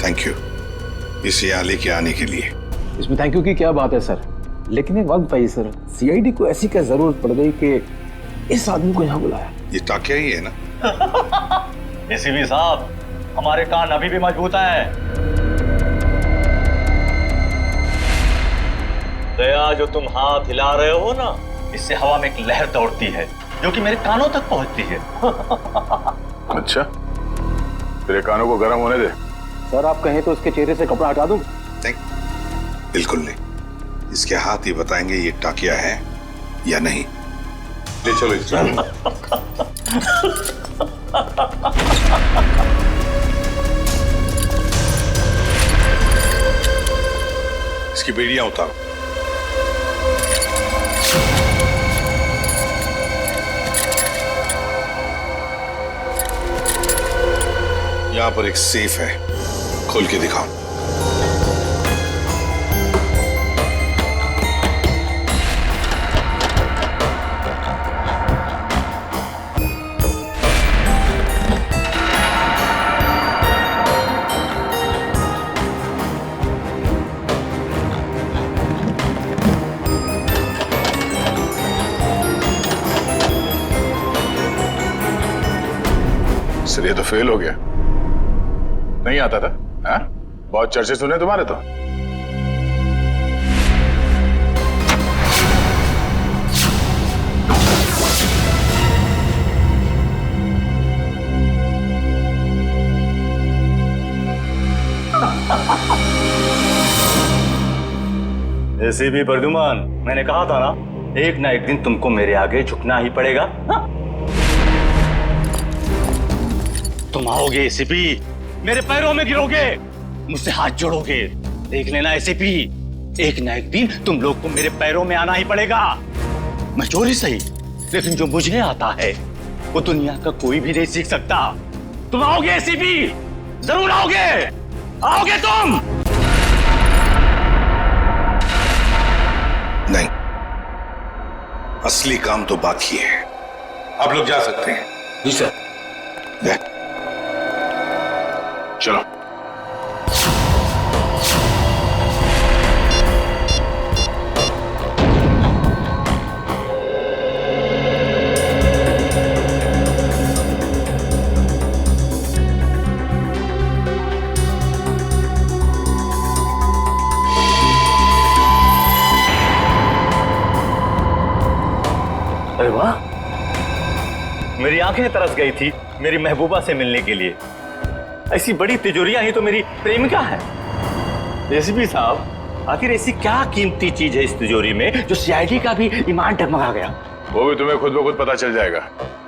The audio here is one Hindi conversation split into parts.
थैंक यू इसे यहाँ लेके आने के लिए। इसमें थैंक यू की क्या बात है सर, लेकिन एक वक्त भाई सर, सीआईडी को ऐसी क्या जरूरत पड़ गई कि इस आदमी को यहाँ बुलाया? ये टाकिया ही है ना? एसीपी साहब, हमारे कान अभी भी मजबूत हैं। दया, जो तुम हाथ हिला रहे हो ना, इससे हवा में एक लहर दौड़ती है जो कि मेरे कानों तक पहुंचती है। अच्छा, तेरे कानों को गर्म होने दे। सर आप कहें तो उसके चेहरे से कपड़ा हटा दूं? बिल्कुल नहीं, इसके हाथ ही बताएंगे ये टाकिया है या नहीं। ले चलो इस इसकी बेड़ियां उतारो। यहां पर एक सेफ है, खोल के दिखाओ। सर ये तो फेल हो गया, नहीं आता था। हाँ? बहुत चर्चे सुने तुम्हारे तो। एसीपी प्रद्युमन, मैंने कहा था ना, एक ना एक दिन तुमको मेरे आगे झुकना ही पड़ेगा। हाँ? तुम आओगे एसीपी, मेरे पैरों में गिरोगे, मुझसे हाथ जोड़ोगे। देख लेना एसीपी, एक ना एक दिन तुम लोग को मेरे पैरों में आना ही पड़ेगा। मैं चोरी सही, लेकिन जो मुझे आता है वो दुनिया का कोई भी नहीं सीख सकता। तुम आओगे एसीपी, जरूर आओगे, आओगे तुम। नहीं, असली काम तो बाकी है। आप लोग जा सकते हैं। जी सर। चलो। अरे वाह, मेरी आंखें तरस गई थी मेरी महबूबा से मिलने के लिए। ऐसी बड़ी तिजोरियां ही तो मेरी प्रेमिका है। एसीपी साहब, आखिर ऐसी क्या कीमती चीज है इस तिजोरी में जो सीआईडी का भी ईमान डगमगा गया? वो भी तुम्हें खुद ब खुद पता चल जाएगा,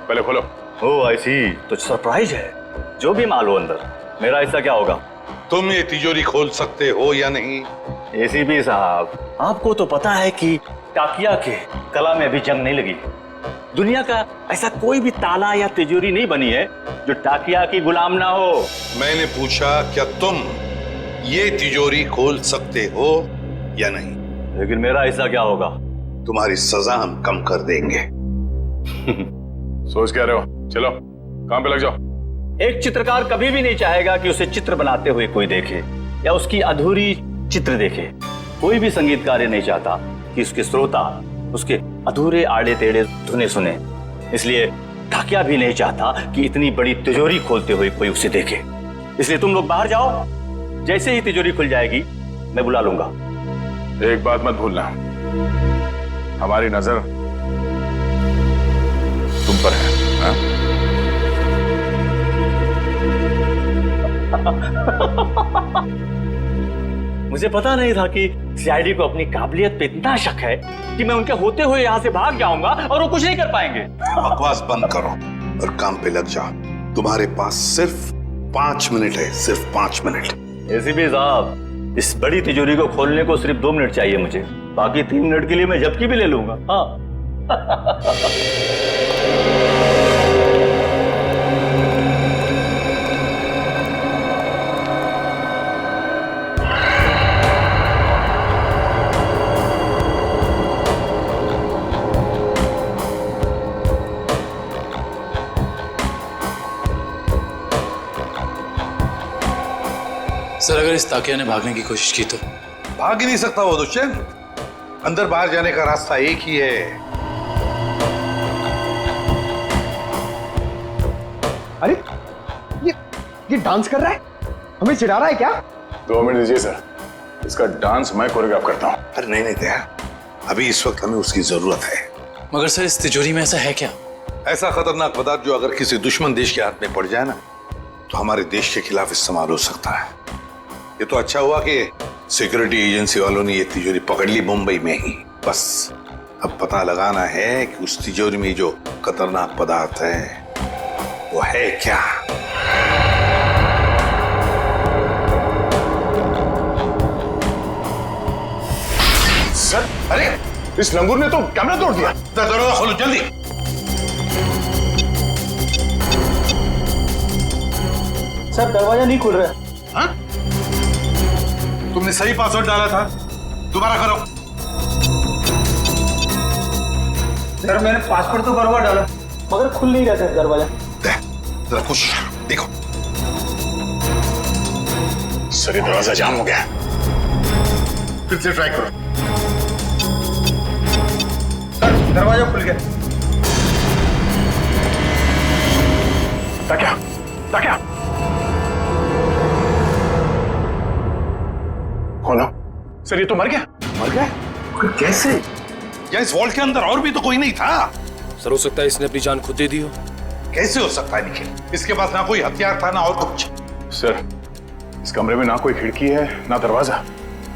पहले खोलो। ओह आई सी, तो सरप्राइज है। जो भी माल हो अंदर, मेरा ऐसा क्या होगा? तुम ये तिजोरी खोल सकते हो या नहीं? एसीपी साहब, आपको तो पता है कि टाकिया के कला में अभी जंग नहीं लगी। दुनिया का ऐसा कोई भी ताला या तिजोरी नहीं बनी है जो टाकिया की गुलाम ना हो। मैंने पूछा क्या तुम ये तिजोरी खोल सकते हो या नहीं? लेकिन मेरा ऐसा क्या होगा? तुम्हारी सजा हम कम कर देंगे। सोच क्या रहे हो? चलो काम पे लग जाओ। एक चित्रकार कभी भी नहीं चाहेगा कि उसे चित्र बनाते हुए कोई देखे या उसकी अधूरी चित्र देखे। कोई भी संगीतकार ये नहीं चाहता कि उसके श्रोता उसके अधूरे आड़े टेढ़े धुने सुने। इसलिए टाकिया भी नहीं चाहता कि इतनी बड़ी तिजोरी खोलते हुए कोई उसे देखे। इसलिए तुम लोग बाहर जाओ, जैसे ही तिजोरी खुल जाएगी मैं बुला लूंगा। एक बात मत भूलना, हमारी नजर तुम पर है। हाँ? मुझे पता नहीं था कि सीआईडी को अपनी काबिलियत पे इतना शक है कि मैं उनके होते हुए यहाँ से भाग जाऊंगा और वो कुछ नहीं कर पाएंगे। बकवास बंद करो और काम पे लग जाओ। तुम्हारे पास सिर्फ 5 मिनट है, सिर्फ 5 मिनट। एसीपी साहब, इस बड़ी तिजोरी को खोलने को सिर्फ 2 मिनट चाहिए मुझे, बाकी 3 मिनट के लिए मैं झपकी भी ले लूंगा। हाँ। सर अगर इस ताकिया ने भागने की कोशिश की तो? भाग ही नहीं सकता वो दुष्यंत। अंदर बाहर जाने का रास्ता एक ही है। अरे ये डांस कर रहा है, हमें चिढ़ा रहा है क्या? 2 मिनट दीजिए सर, इसका डांस मैं कोरियोग्राफ करता हूँ। अरे नहीं दया, अभी इस वक्त हमें उसकी जरूरत है। मगर सर इस तिजोरी में ऐसा है क्या? ऐसा खतरनाक पदार्थ जो अगर किसी दुश्मन देश के हाथ में पड़ जाए ना तो हमारे देश के खिलाफ इस्तेमाल हो सकता है। ये तो अच्छा हुआ कि सिक्योरिटी एजेंसी वालों ने ये तिजोरी पकड़ ली मुंबई में ही। बस अब पता लगाना है कि उस तिजोरी में जो खतरनाक पदार्थ है वो है क्या। सर अरे इस लंगूर ने तो कैमरा तोड़ दिया। दरवाजा खोलो जल्दी। सर दरवाजा नहीं खुल रहा है। हाँ? तुमने सही पासवर्ड डाला था, दोबारा करो। सर मैंने पासवर्ड तो बराबर डाला मगर खुल नहीं रहा था दरवाजा। जरा कोशिश देखो। सर ये दरवाजा जाम हो गया। फिर से ट्राई करो। सर दरवाजा खुल गया। ताकिया खोलो। सर ये तो मर गया। मर गया? कैसे? या इस वॉल्ट के अंदर और भी तो कोई नहीं था। सर हो सकता है इसने अपनी जान खुद दे दी हो। कैसे हो सकता है निखिल? इसके पास ना कोई हथियार था ना और कुछ। सर इस कमरे में ना कोई खिड़की है ना दरवाजा,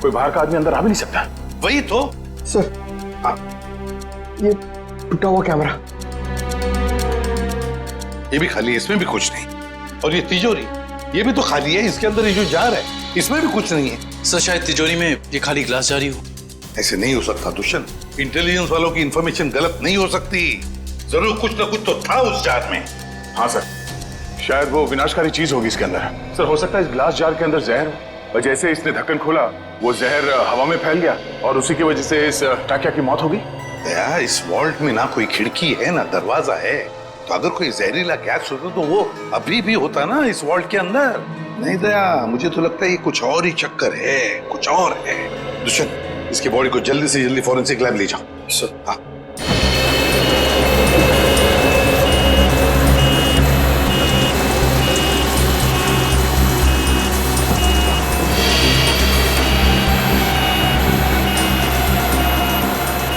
कोई बाहर का आदमी अंदर आ भी नहीं सकता। वही तो। सर ये टूटा हुआ कैमरा, ये भी खाली है, इसमें भी कुछ नहीं। और ये तिजोरी, ये भी तो खाली है, इसके अंदर ये जो जार है इसमें भी कुछ नहीं है। सर शायद तिजोरी में ये खाली ग्लास जारी हो। ऐसे नहीं हो सकता दुष्यंत। इंटेलिजेंस वालों की इंफॉर्मेशन गलत नहीं हो सकती। जरूर कुछ ना कुछ तो था उस जार में। हाँ सर, शायद वो विनाशकारी चीज होगी इसके अंदर। सर हो सकता है इस ग्लास जार के अंदर जहर हो, और जैसे इसने ढक्कन खोला वो जहर हवा में फैल गया और उसी की वजह से इस टाकिया की मौत हो गई। दया, इस वॉल्ट में ना कोई खिड़की है ना दरवाजा है, तो अगर कोई जहरीला गैस होता तो वो अभी भी होता ना इस वॉल्ट के अंदर। नहीं दया, मुझे तो लगता है ये कुछ और ही चक्कर है, कुछ और है। दुष्यंत, इसकी बॉडी को जल्दी से जल्दी फॉरेंसिक लैब ले जाओ। सर हाँ।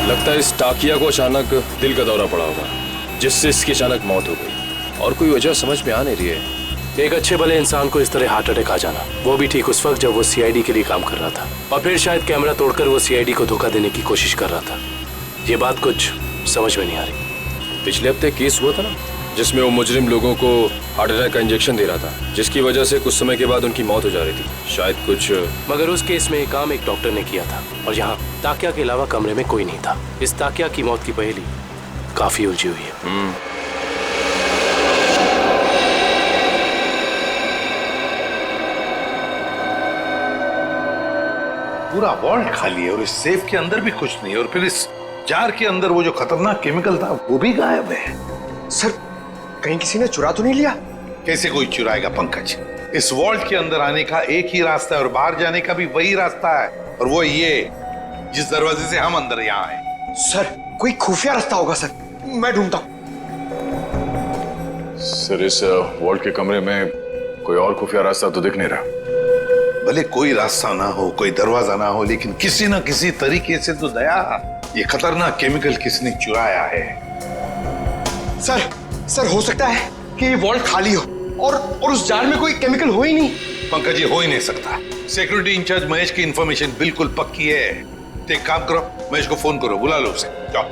लगता है इस टाकिया को अचानक दिल का दौरा पड़ा होगा, जिससे इसकी अचानक मौत हो गई और कोई वजह समझ में आ नहीं रही है। एक अच्छे भले इंसान को इस तरह हार्ट अटैक आ जाना, वो भी ठीक उस वक्त जब वो सीआईडी के लिए काम कर रहा था, और फिर शायद कैमरा तोड़कर वो सीआईडी को धोखा देने की कोशिश कर रहा था। ये बात कुछ समझ में नहीं आ रही। पिछले हफ्ते केस हुआ था ना, जिसमें वो मुजरिम लोगों को हार्ट अटैक का इंजेक्शन दे रहा था, जिसकी वजह से कुछ समय के बाद उनकी मौत हो जा रही थी। शायद कुछ, मगर उस केस में काम एक डॉक्टर ने किया था और यहाँ ताकिया के अलावा कमरे में कोई नहीं था। इस ताकिया की मौत की पहेली काफी उलझी हुई है। पूरा वॉल्ट खाली है और इस सेफ के अंदर भी कुछ नहीं, और फिर इस जार के अंदर वो जो खतरनाक केमिकल था वो भी गायब है। सर कहीं किसी ने चुरा तो नहीं लिया? कैसे कोई चुराएगा पंकज? इस वॉल्ट के अंदर आने का एक ही रास्ता है और बाहर जाने का भी वही रास्ता है, और वो ये जिस दरवाजे से हम अंदर यहाँ आए। सर कोई खुफिया रास्ता होगा सर, मैं ढूंढता हूँ। सर इस वॉल्ट के कमरे में कोई और खुफिया रास्ता तो दिख नहीं रहा। भले कोई रास्ता ना हो, कोई दरवाजा ना हो, लेकिन किसी ना किसी तरीके से तो दया ये खतरनाक केमिकल किसने चुराया है। सर हो सकता है कि ये वॉल्ट खाली हो और उस जार में कोई केमिकल हो ही नहीं। पंकज, ये हो ही नहीं सकता। सिक्योरिटी इंचार्ज महेश की इंफॉर्मेशन बिल्कुल पक्की है। तो एक काम करो, महेश को फोन करो, बुला लो उसे। जाओ।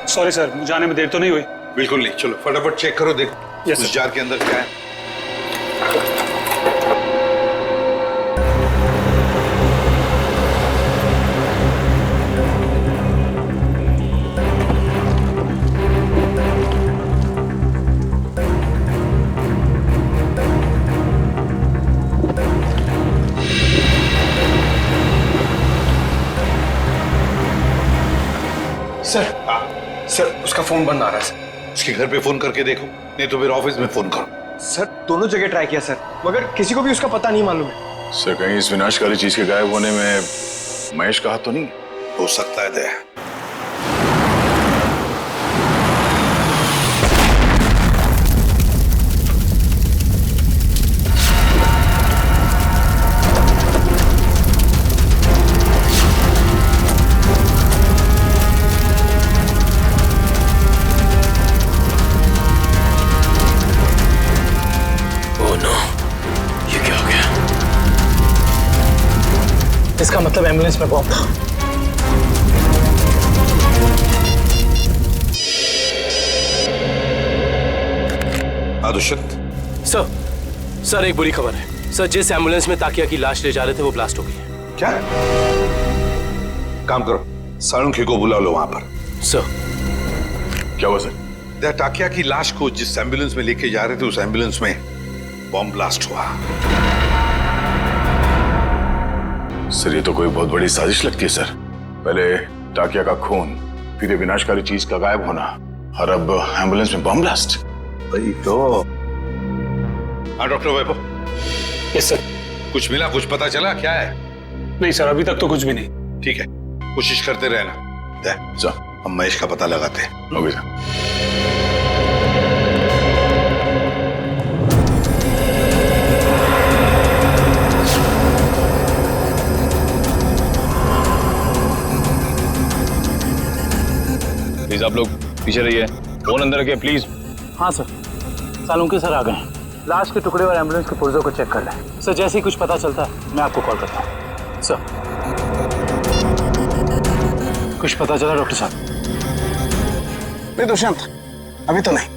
सॉरी सर, मुझे आने में देर तो नहीं हुई? बिल्कुल नहीं, चलो फटाफट चेक करो, देखो उस जार के अंदर क्या है। सर उसका फोन बंद आ रहा है सर। उसके घर पे फोन करके देखो, नहीं तो फिर ऑफिस में फोन करो। सर दोनों जगह ट्राई किया सर, मगर किसी को भी उसका पता नहीं मालूम है। सर कहीं इस विनाशकारी चीज के गायब होने में महेश का हाथ तो नहीं? हो सकता है दया। इसका मतलब एम्बुलेंस में बॉम्ब था। दुष्यंत। सर एक बुरी खबर है सर, जिस एम्बुलेंस में ताकिया की लाश ले जा रहे थे वो ब्लास्ट हो गई है। क्या? काम करो, सालुंखे को बुला लो वहां पर। सर क्या हुआ सर? टाकिया की लाश को जिस एम्बुलेंस में लेके जा रहे थे उस एम्बुलेंस में बॉम्ब ब्लास्ट हुआ। सर ये तो कोई बहुत बड़ी साजिश लगती है सर। पहले टाकिया का खून, फिर ये विनाशकारी चीज का गायब होना, और अब एम्बुलेंस में बम ब्लास्ट। वही तो। हाँ डॉक्टर वैभव। Yes sir. कुछ मिला, कुछ पता चला क्या है? नहीं सर, अभी तक तो कुछ भी नहीं। ठीक है, कोशिश करते रहना। सर हम महेश का पता लगाते हैं। Okay sir. प्लीज आप लोग पीछे रहिए, फोन अंदर रखिए प्लीज। हाँ सर, सालुंखे सर आ गए हैं। लाश के टुकड़े और एम्बुलेंस के पुर्जों को चेक कर लें सर। जैसे ही कुछ पता चलता है मैं आपको कॉल करता हूँ सर। कुछ पता चला डॉक्टर साहब? नहीं दुष्यंत, अभी तो नहीं।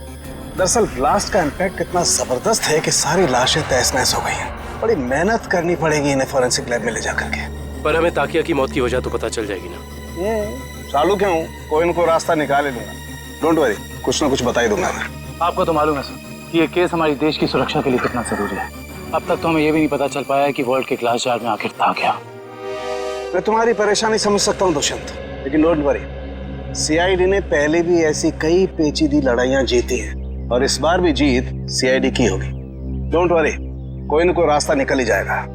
दरअसल ब्लास्ट का इम्पैक्ट इतना जबरदस्त है कि सारी लाशें तहस नहस हो गई हैं। बड़ी मेहनत करनी पड़ेगी इन्हें फोरेंसिक लैब में ले जाकर के। पर हमें ताकिया की मौत की वजह तो पता चल जाएगी ना। चालू क्यों? कोई न कोई रास्ता निकाल ही लूंगा। डोंट वरी, कुछ ना कुछ बता ही दूंगा मैं। आपको तो मालूम है सर कि ये केस हमारी देश की सुरक्षा के लिए कितना जरूरी है। अब तक तो हमें ये भी नहीं पता चल पाया कि वर्ल्ड के ग्लास जार में आखिर था क्या। मैं तुम्हारी परेशानी समझ सकता हूँ दुष्यंत, लेकिन डोंट वरी, सीआईडी ने पहले भी ऐसी कई पेचीदी लड़ाइयां जीती हैं और इस बार भी जीत सीआईडी की होगी। डोंट वरी, कोई न कोई रास्ता निकल ही जाएगा।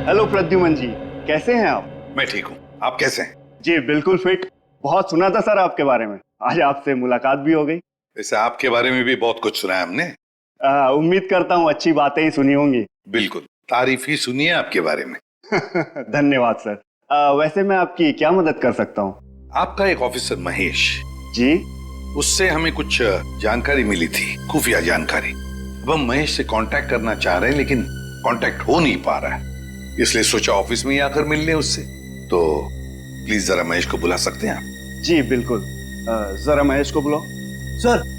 हेलो प्रद्युमन जी, कैसे हैं आप? मैं ठीक हूँ, आप कैसे हैं? जी बिल्कुल फिट। बहुत सुना था सर आपके बारे में, आज आपसे मुलाकात भी हो गई। वैसे आपके बारे में भी बहुत कुछ सुना है हमने। उम्मीद करता हूँ अच्छी बातें ही सुनी होंगी। बिल्कुल, तारीफ ही सुनी है आपके बारे में। धन्यवाद सर। वैसे मैं आपकी क्या मदद कर सकता हूँ? आपका एक ऑफिसर महेश जी, उससे हमें कुछ जानकारी मिली थी, खुफिया जानकारी। अब हम महेश से कांटेक्ट करना चाह रहे हैं लेकिन कांटेक्ट हो नहीं पा रहा है, इसलिए सोचा ऑफिस में ही आकर मिल लें उससे। तो प्लीज जरा महेश को बुला सकते हैं आप? जी बिल्कुल, जरा महेश को बुलाओ। सर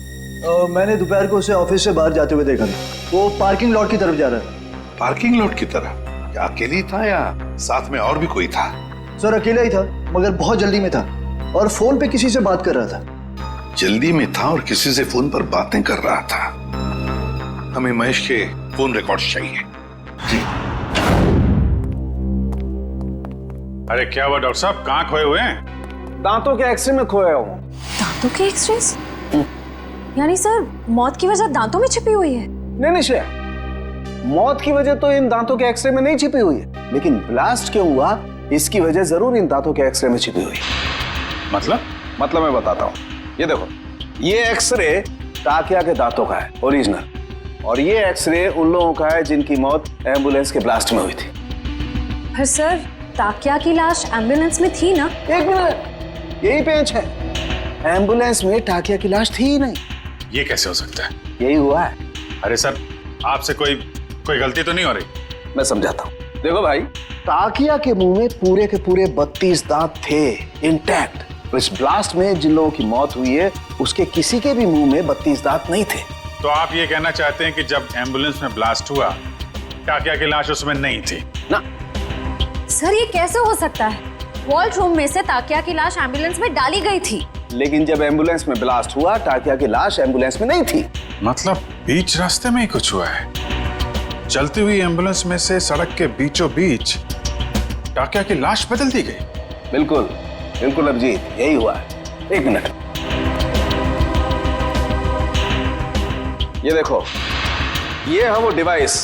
मैंने दोपहर को उसे ऑफिस से बाहर जाते हुए देखा था। वो पार्किंग लॉट की तरफ जा रहा था। पार्किंग लॉट की तरफ? क्या अकेले ही था या साथ में और भी कोई था? सर अकेला ही था, मगर बहुत जल्दी में था और फोन पे किसी से बात कर रहा था। जल्दी में था और किसी से फोन पर बातें कर रहा था। हमें महेश के फोन रिकॉर्ड्स चाहिए। जी। अरे क्या हुआ डॉक्टर साहब, कहाँ खोए हुए हैं? दांतों के एक्सरे में खोया हूँ। दांतों के एक्सरेस? यानी सर मौत की वजह दांतों में छिपी हुई है? नहीं श्रेया, मौत की वजह तो इन दांतों के एक्सरे में नहीं छिपी हुई है, लेकिन ब्लास्ट क्यों हुआ इसकी वजह जरूर इन दांतों के एक्सरे में छिपी हुई है। मतलब मैं बताता हूँ। ये देखो, ये एक्सरे टाकिया के दांतों का है ओरिजिनल, और ये एक्सरे उन लोगों का है जिनकी मौत एम्बुलेंस के ब्लास्ट में हुई थी। पर सर टाकिया की लाश एम्बुलेंस में थी ना? एक मिनट, यही पेंच है। एम्बुलेंस में टाकिया की लाश थी ही नहीं। ये कैसे हो सकता है? यही हुआ है। अरे सर, आपसे कोई गलती तो नहीं हो रही? मैं समझाता हूँ। देखो भाई, टाकिया के मुंह में पूरे के पूरे 32 दांत थे इंटैक्ट। इस ब्लास्ट में जिन लोगों की मौत हुई है उसके किसी के भी मुंह में 32 दांत नहीं थे। तो आप ये कहना चाहते हैं कि जब एम्बुलेंस में ब्लास्ट हुआ टाकिया की लाश उसमें नहीं थी? ना सर, ये कैसे हो सकता है? वॉल्ट रूम में से टाकिया की लाश एम्बुलेंस में डाली गई थी, लेकिन जब एम्बुलेंस में ब्लास्ट हुआ टाकिया की लाश एम्बुलेंस में नहीं थी। मतलब बीच रास्ते में ही कुछ हुआ है। चलती हुई एम्बुलेंस में से सड़क के बीचों बीच टाकिया की लाश बदल दी गई? बिल्कुल बिल्कुल अभिजीत, यही हुआ है। एक मिनट, ये देखो, ये है वो डिवाइस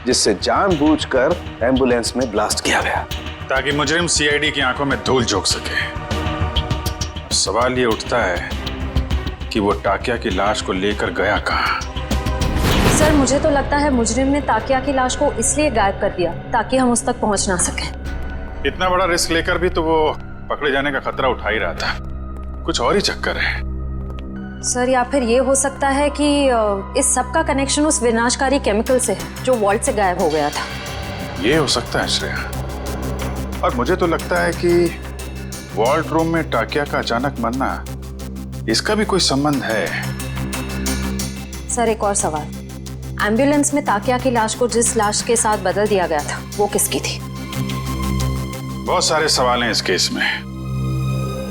जिससे जानबूझकर एम्बुलेंस में ब्लास्ट किया गया, ताकि मुजरिम सीआईडी की आंखों में धूल झोंक सके। सवाल ये उठता है कि वो टाकिया की लाश को लेकर गया कहाँ? सर मुझे तो लगता है मुजरिम ने ताकिया की लाश को इसलिए गायब कर दिया ताकि हम उस तक पहुंच ना सकें। इतना बड़ा रिस्क लेकर भी तो वो पकड़े जाने का खतरा उठा ही रहा था। कुछ और ही चक्कर है। सर या फिर ये हो सकता है कि इस सब का कनेक्शन उस विनाशकारी केमिकल से जो वॉल्ट से गायब हो गया था। ये हो सकता है श्रेया, और मुझे तो लगता है कि वॉल्ट रूम में टाकिया का अचानक मरना, इसका भी कोई संबंध है। सर एक और सवाल, एम्बुलेंस में ताकिया की लाश को जिस लाश के साथ बदल दिया गया था वो किसकी थी? बहुत सारे सवाल हैं इस केस में।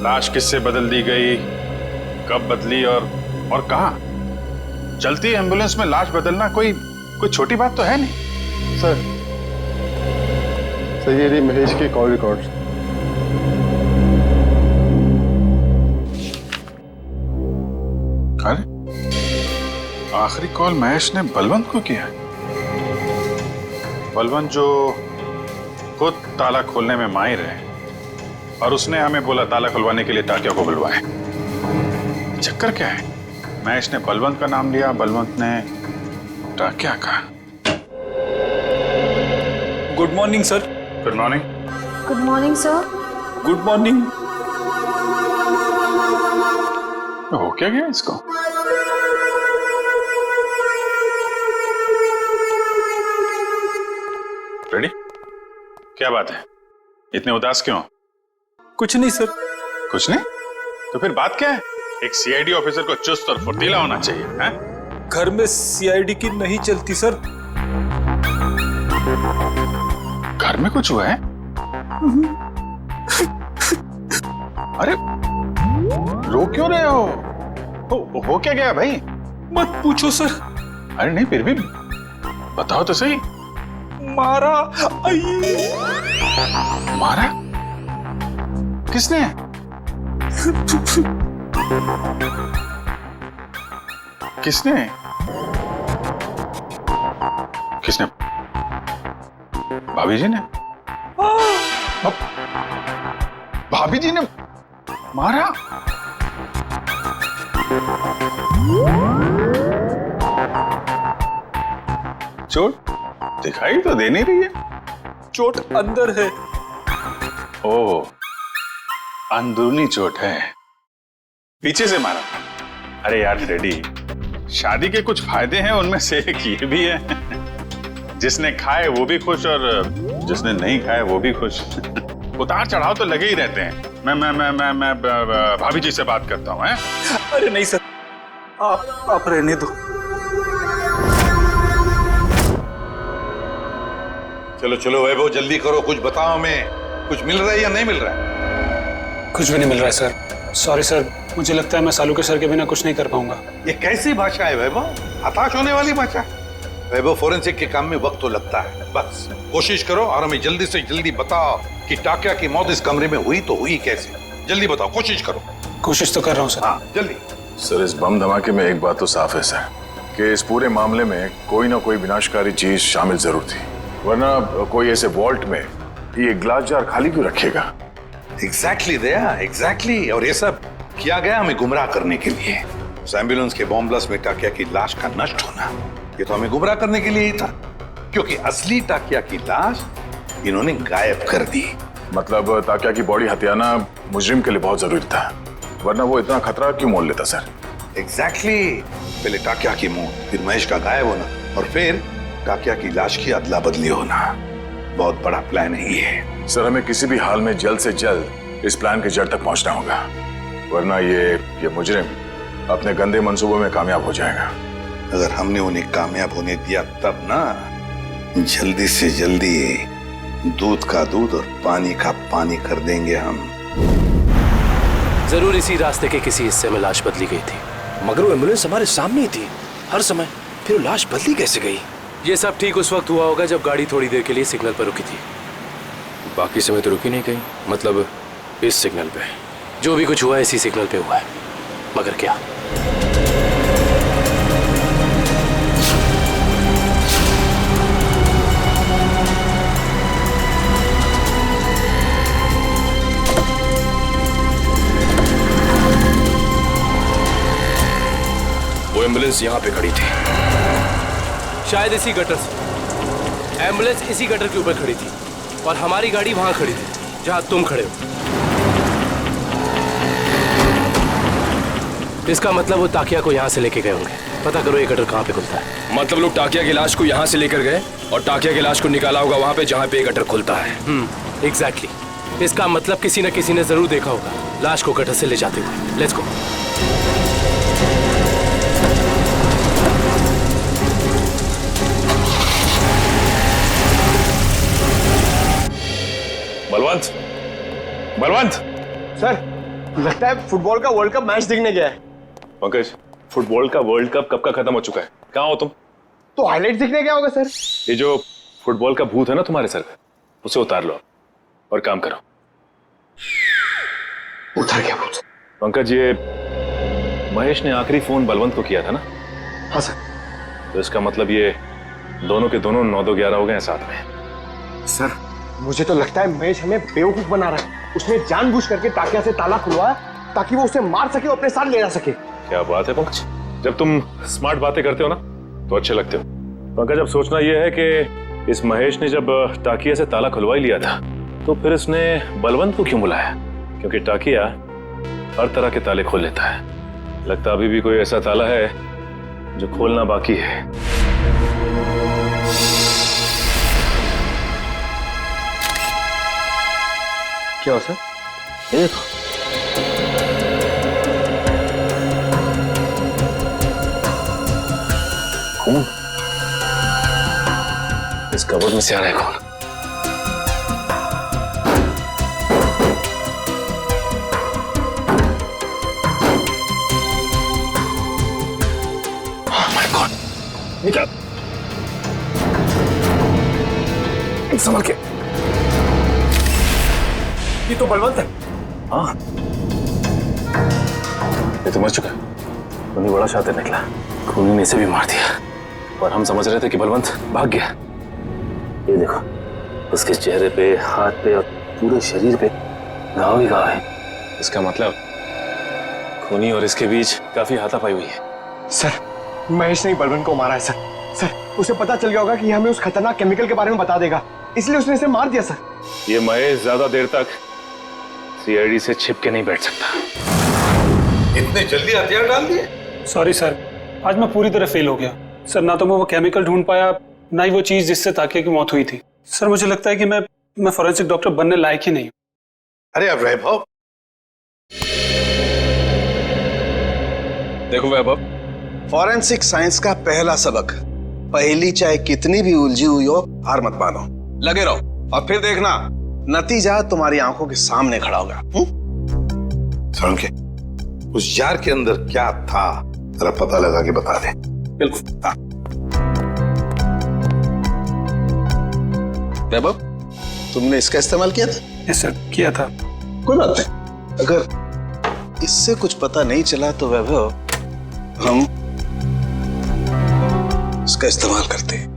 लाश किससे बदल दी गई, कब बदली और कहां? चलती एम्बुलेंस में लाश बदलना कोई छोटी बात तो है नहीं। सर ये रही महेश के कॉल रिकॉर्ड। अरे आखिरी कॉल महेश ने बलवंत को किया। बलवंत जो खुद ताला खोलने में माहिर है, और उसने हमें बोला ताला खुलवाने के लिए टाकिया को बुलवाए। चक्कर क्या है? महेश ने बलवंत का नाम लिया, बलवंत ने टाकिया का। Good morning sir. Good morning. Good morning sir. Good morning. हो क्या गया इसको? रेडी? क्या बात है, इतने उदास क्यों? कुछ नहीं सर। कुछ नहीं? तो फिर बात क्या है? एक सीआईडी ऑफिसर को चुस्त और फुर्तीला होना चाहिए, हैं? घर में सीआईडी की नहीं चलती सर। घर में कुछ हुआ है? अरे रो क्यों रहे हो क्या गया भाई? मत पूछो सर। अरे नहीं, फिर भी बताओ तो सही। मारा। मारा? किसने? किसने? किसने? भाभी जी ने? भाभी जी ने मारा? चोट दिखाई तो दे नहीं रही है। चोट अंदर है। ओह, अंदरूनी चोट है, पीछे से मारा। अरे यार रेडी, शादी के कुछ फायदे हैं, उनमें से एक ये भी है, जिसने खाए वो भी खुश और जिसने नहीं खाए वो भी खुश। उतार चढ़ाव तो लगे ही रहते हैं। मैं भाभी जी से बात करता हूँ। अरे नहीं सर, आप रहने दो। चलो चलो वैभव, जल्दी करो, कुछ बताओ हमें। कुछ मिल रहा है या नहीं मिल रहा है? कुछ भी नहीं मिल रहा है सर। सॉरी सर, मुझे लगता है मैं सालुके सर के बिना कुछ नहीं कर पाऊंगा। ये कैसी भाषा है वैभव? हताश होने वाली भाषा। वैभव, फोरेंसिक के काम में वक्त तो लगता है, बस कोशिश करो और हमें जल्दी से जल्दी बताओ कि टाकिया की मौत इस कमरे में हुई तो हुई कैसे। जल्दी बताओ, कोशिश करो। कोशिश तो कर रहा हूँ सर। हाँ जल्दी। सर, इस बम धमाके में एक बात तो साफ है सर, कि इस पूरे मामले में कोई ना कोई विनाशकारी चीज शामिल जरूर थी, वरना कोई ऐसे वॉल्ट में ये ग्लास जार खाली क्यों रखेगा? एग्जैक्टली दया, एग्जैक्टली। और ये सब किया गया हमें गुमराह करने के लिए। उस एम्बुलेंस के बॉम्ब ब्लास्ट में टाकिया की लाश का नष्ट होना, ये तो हमें गुमराह करने के लिए ही था, क्योंकि असली टाकिया की लाश इन्होंने गायब कर दी। मतलब टाकिया की बॉडी हथियाना मुजरिम के लिए बहुत जरूरी था, वरना वो इतना खतरा क्यों मोल लेता सर? एग्जैक्टली। पहले टाकिया की मौत, फिर महेश का गायब होना, और फिर टाकिया की लाश की अदला बदली होना। बहुत बड़ा प्लान है ये। सर, हमें किसी भी हाल में जल्द से जल्द इस प्लान के जड़ तक पहुंचना होगा, वरना ये मुजरिम अपने गंदे मंसूबों में कामयाब हो जाएगा। अगर हमने उन्हें कामयाब होने दिया तब ना, जल्दी से जल्दी दूध का दूध और पानी का पानी कर देंगे हम। जरूर इसी रास्ते के किसी हिस्से में लाश बदली गई थी। मगर वो एम्बुलेंस हमारे सामने ही थी हर समय, फिर वो लाश बदली कैसे गई? ये सब ठीक उस वक्त हुआ होगा जब गाड़ी थोड़ी देर के लिए सिग्नल पर रुकी थी। बाकी समय तो रुकी नहीं कहीं, मतलब इस सिग्नल पे। जो भी कुछ हुआ है इसी सिग्नल पे हुआ है, मगर क्या? वो एम्बुलेंस यहाँ पे खड़ी थी, शायद इसी गटर से। एम्बुलेंस इसी गटर के ऊपर खड़ी थी और हमारी गाड़ी वहां खड़ी थी जहां तुम खड़े हो। इसका मतलब वो ताकिया को यहाँ से लेके गए होंगे। पता करो ये गटर कहाँ पे खुलता है। मतलब लोग टाकिया की लाश को यहाँ से लेकर गए और टाकिया की लाश को निकाला होगा वहां पे जहाँ पे ये गटर खुलता है। एग्जैक्टली। इसका मतलब किसी न किसी ने जरूर देखा होगा लाश को गटर से ले जाते हुए। Let's go. Balwant, Balwant sir, लगता है फुटबॉल का वर्ल्ड कप मैच देखने गया है। पंकज, फुटबॉल का वर्ल्ड कप कब का खत्म हो चुका है? कहाँ हो तुम? तो हाईलाइट देखने गया होगा सर। ये जो फुटबॉल का भूत है ना तुम्हारे सर पे, उसे उतार लो और काम करो। उतार गया भूत? पंकज, ये महेश ने आखिरी फोन बलवंत को किया था ना? हाँ सर। तो इसका मतलब ये दोनों के दोनों 9-2-11 हो गए हैं साथ में। सर, मुझे तो लगता है महेश हमें बेवकूफ बना रहा है। उसने जानबूझ करके टाकिया से ताला खुलवाया ताकि वो उसे मार सके और अपने साथ ले जा सके। क्या बात है पंकज, जब तुम स्मार्ट बातें करते हो ना तो अच्छे लगते हो। पंकज, अब सोचना यह है कि इस महेश ने जब टाकिया से ताला खुलवा ही लिया था तो फिर इसने बलवंत को क्यों बुलाया? क्योंकि टाकिया हर तरह के ताले खोल लेता है। लगता अभी भी कोई ऐसा ताला है जो खोलना बाकी है। क्या हो सर? ये देखो। खून इस कबर्ड में से आ रहा है। खून निकल, संभल के। ये तो बलवंत है। हाँ, ये तो मर चुका है। उन्हें बड़ा शातिर निकला, खूनी ने इसे भी मार दिया और हम समझ रहे थे कि बलवंत भाग गया। ये देखो, उसके चेहरे पे, हाथ पे और पूरे शरीर पे घाव ही घाव है। इसका मतलब खूनी और इसके बीच काफी हाथापाई हुई है। सर, महेश ने बलवंत को मारा है सर। सर, उसे पता चल गया होगा कि हमें उस खतरनाक केमिकल के बारे में बता देगा, इसलिए उसने इसे मार दिया सर। ये महेश ज्यादा देर तक सीआईडी से छिप के नहीं बैठ सकता। इतने जल्दी हथियार डाल दिए? सॉरी सर, आज मैं पूरी तरह फेल हो गया सर। ना तो मैं वो केमिकल ढूंढ पाया, ना ही वो चीज जिससे ताकिया की मौत हुई थी। सर, मुझे लगता है कि मैं फॉरेंसिक डॉक्टर बनने लायक ही नहीं हूं। अरे अब वैभव, देखो वैभव, फॉरेंसिक साइंस का पहला सबक, पहली चाहे कितनी भी उलझी हुई हो हार मत मानो, लगे रहो और फिर देखना नतीजा तुम्हारी आंखों के सामने खड़ा होगा। सालुंके, उस जार के अंदर क्या था जरा पता लगा के बता दे। बिल्कुल। हाँ। वैभव, तुमने इसका इस्तेमाल किया था? यस सर, किया था। कोई बात नहीं, अगर इससे कुछ पता नहीं चला तो वैभव हम इसका इस्तेमाल करते हैं।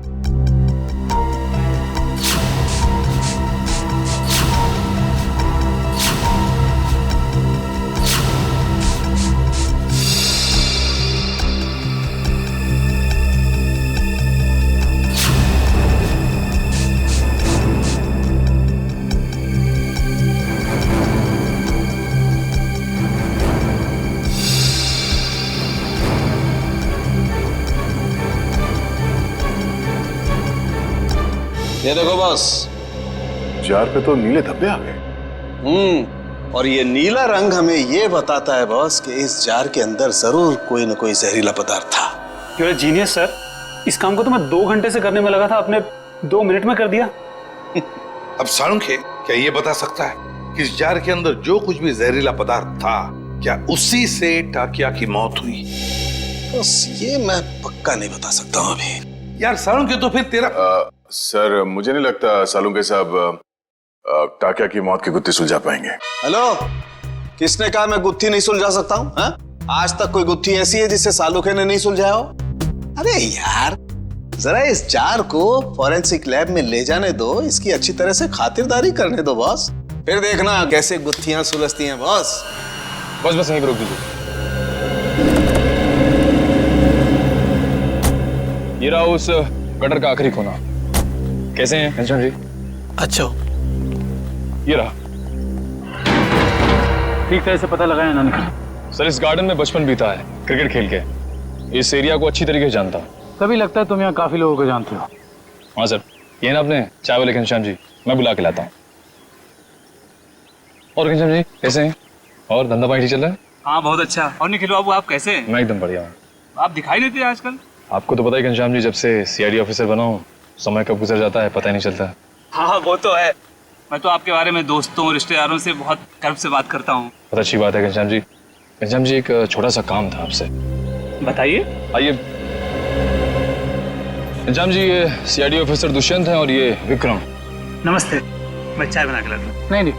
ये देखो बॉस, जार पे तो नीले धब्बे आ गए। और ये नीला रंग हमें ये बताता है बॉस कि इस जार के अंदर जरूर कोई न कोई जहरीला पदार्थ था। You are genius sir. इस काम को तो मैं 2 घंटे से करने में लगा था, आपने 2 मिनट में कर दिया। अब सालुंके, क्या ये बता सकता है कि इस जार के अंदर जो कुछ भी जहरीला पदार्थ था, क्या उसी से टाकिया की मौत हुई? बस ये मैं पक्का नहीं बता सकता हूँ अभी। यार सालुंके, तो फिर तेरा सर, मुझे नहीं लगता सालुंके साहब टाकिया की मौत की गुत्थी सुलझा पाएंगे। हेलो, किसने कहा मैं गुत्थी नहीं सुलझा सकता हूँ? आज तक कोई गुत्थी ऐसी है जिसे सालुखे ने नहीं सुलझाया हो? अरे यार, जरा इस जार को फॉरेंसिक लैब में ले जाने दो, इसकी अच्छी तरह से खातिरदारी करने दो बॉस, फिर देखना कैसे गुत्थियां सुलझती हैं बॉस। बस यहीं पर रोक दीजिए। ये रहा उस गटर का आखिरी कोना। कैसे हैं घनश्याम जी? अच्छा, ये रहा। ठीक तरह से पता लगाया ना निकल। सर, इस गार्डन में बचपन बीता है क्रिकेट खेल के। इस एरिया को अच्छी तरीके से जानता हूँ। तभी लगता है तुम यहाँ काफी लोगों को जानते हो। हाँ सर, ये ना अपने चाय वाले घनश्याम जी, मैं बुला के लाता हूँ। और घनश्याम जी कैसे हैं? और धंधा पानी ठीक चल रहा है? हाँ बहुत अच्छा। और निखिल बाबू आप कैसे हैं? मैं एकदम बढ़िया हूँ। आप दिखाई नहीं देते आजकल। आपको तो पता ही घनश्याम जी, जब से सीआईडी ऑफिसर बना हूँ, समय कब गुजर जाता है पता ही नहीं चलता। हाँ वो तो है। मैं तो आपके बारे में दोस्तों रिश्तेदारों से बहुत गर्व से बात करता हूँ। बहुत अच्छी बात है घनश्याम जी। घनश्याम जी, एक छोटा सा काम था आपसे। बताइए। आइए। घनश्याम जी, ये सीआईडी ऑफिसर दुष्यंत हैं और ये विक्रम। नमस्ते, मैं चाय बना के लाता हूँ। नहीं,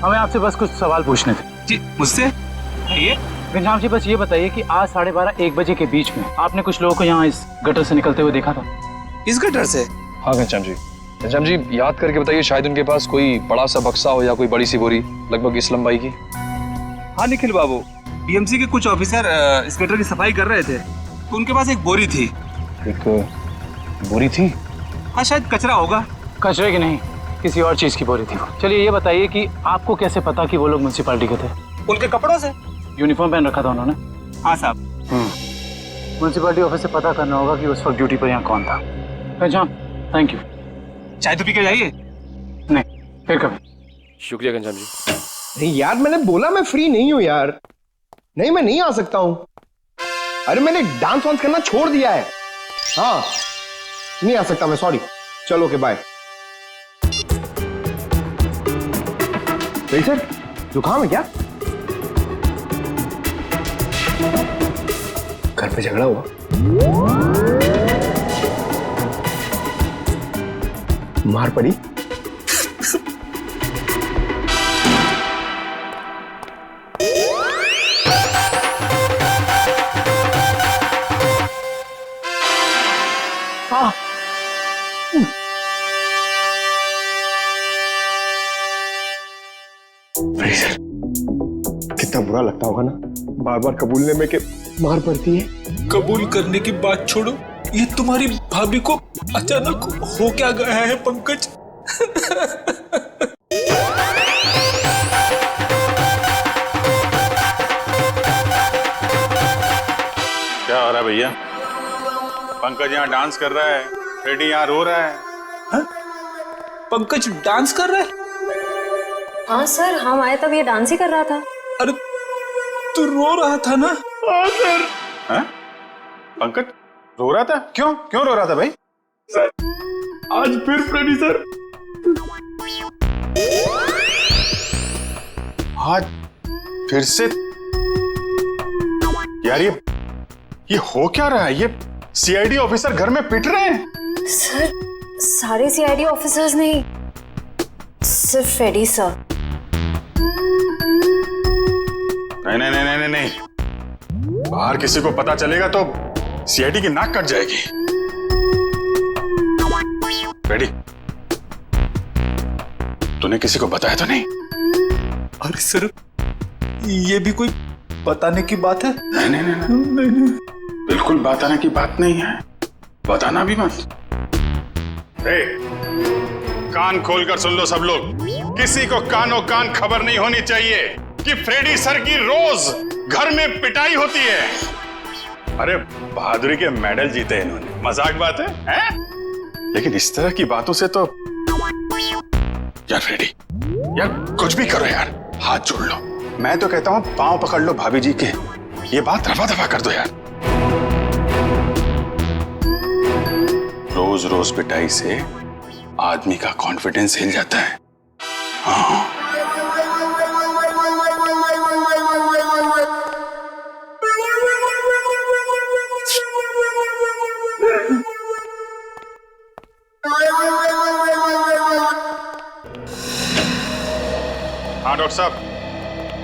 हमें आपसे बस कुछ सवाल पूछने थे। जी मुझसे? घनश्याम जी, बस ये बताइए कि आज 12:30-1 बजे के बीच में आपने कुछ लोगों को यहाँ इस गटर से निकलते हुए देखा था? इस गटर से? हाँ घनश्याम जी। घनश्याम जी, याद करके बताइए, शायद उनके पास कोई बड़ा सा बक्सा हो या कोई बड़ी सी बोरी लगभग इस लंबाई की। हाँ निखिल बाबू, बीएमसी के कुछ ऑफिसर इस गटर की सफाई कर रहे थे, तो उनके पास एक बोरी थी। एक बोरी थी? हाँ शायद कचरा होगा। कचरे की नहीं, किसी और चीज की बोरी थी वो। चलिए ये बताइए कि आपको कैसे पता कि वो लोग म्युनिसिपैलिटी के थे? उनके कपड़ों से। यूनिफॉर्म पहन रखा था उन्होंने। हाँ साहब। म्युनिसिपैलिटी ऑफिस से पता करना होगा कि उस वक्त ड्यूटी पर यहाँ कौन था। Ghanshyam, thank you. चाय तो पी के जाइए। नहीं, फिर कभी। शुक्रिया घनश्याम जी। नहीं यार, मैंने बोला मैं फ्री नहीं हूं यार। नहीं, मैं नहीं आ सकता हूं। अरे मैंने डांस वांस करना छोड़ दिया है। हाँ, नहीं आ सकता मैं, सॉरी। चलो ओके, बाय। सर, जुकाम है क्या? घर पे झगड़ा हुआ? मार पड़ी? हाँ। सर, कितना बुरा लगता होगा ना बार बार कबूलने में कि मार पड़ती है। कबूल करने की बात छोड़ो, ये तुम्हारी भाभी को अचानक हो क्या गया है पंकज? क्या हो रहा है भैया? पंकज यहाँ डांस कर रहा है, फ्रेडी यहाँ रो रहा है। हा? पंकज डांस कर रहा है? हाँ सर, हम आए तब ये डांस ही कर रहा था। अरे तू रो रहा था ना? हाँ सर। हाँ? पंकज रो रहा था? क्यों रो रहा था भाई? सर, आज फिर फ्रेडी सर। आज फिर से? यार ये हो क्या रहा है? ये सीआईडी ऑफिसर घर में पिट रहे हैं। सर, सारे सीआईडी ऑफिसर्स नहीं, सिर्फ फ्रेडी सर। नहीं, बाहर किसी को पता चलेगा तो सीआईडी की नाक कट जाएगी। फ्रेडी, तूने किसी को बताया तो नहीं? अरे सर, ये भी कोई बताने की बात है? नहीं, बिल्कुल बताने की बात नहीं है। बताना भी मत। कान खोलकर सुन लो सब लोग, किसी को कानों कान खबर नहीं होनी चाहिए कि फ्रेडी सर की रोज घर में पिटाई होती है। अरे बहादुरी के मेडल जीते इन्होंने, मजाक बात है? लेकिन इस तरह की बातों से तो यार फ्रेडी, यार कुछ भी करो यार, हाथ जोड़ लो। मैं तो कहता हूं पांव पकड़ लो भाभी जी के, ये बात रफा दफा कर दो यार। रोज रोज पिटाई से आदमी का कॉन्फिडेंस हिल जाता है। हाँ। हाँ डॉक्टर साहब,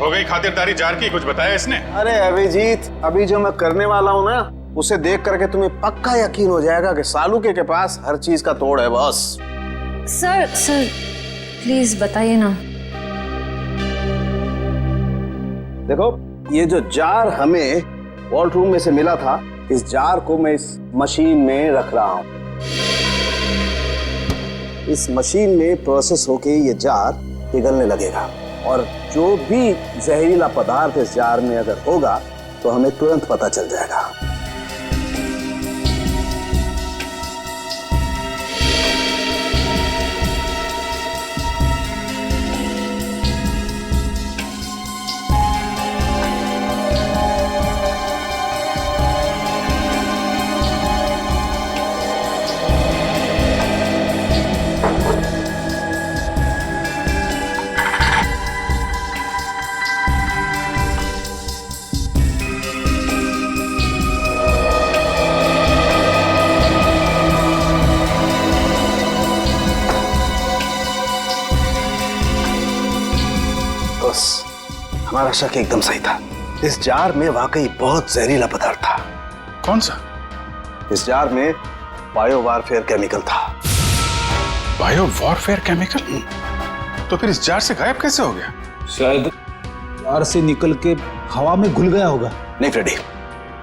हो गई खातिरदारी जार की, कुछ बताया इसने? अरे अभिजीत, अभी जो मैं करने वाला हूँ ना, उसे देख करके तुम्हें पक्का यकीन हो जाएगा कि सालुके के पास हर चीज का तोड़ है बस। सर प्लीज बताइए ना। देखो, ये जो जार हमें वॉल्ट रूम में से मिला था, इस जार को मैं इस मशीन में रख रहा हूं। इस मशीन में प्रोसेस होके ये जार पिघलने लगेगा और जो भी जहरीला पदार्थ इस जार में अगर होगा तो हमें तुरंत पता चल जाएगा। हमारा शक एकदम सही था। इस जार में वाकई बहुत जहरीला पदार्थ था। कौन सा? इस जार में बायो वारफेयर केमिकल था। Bio warfare chemical? तो फिर इस जार से गायब कैसे हो गया? शायद जार से निकल के हवा में घुल गया होगा। नहीं फ्रेडी,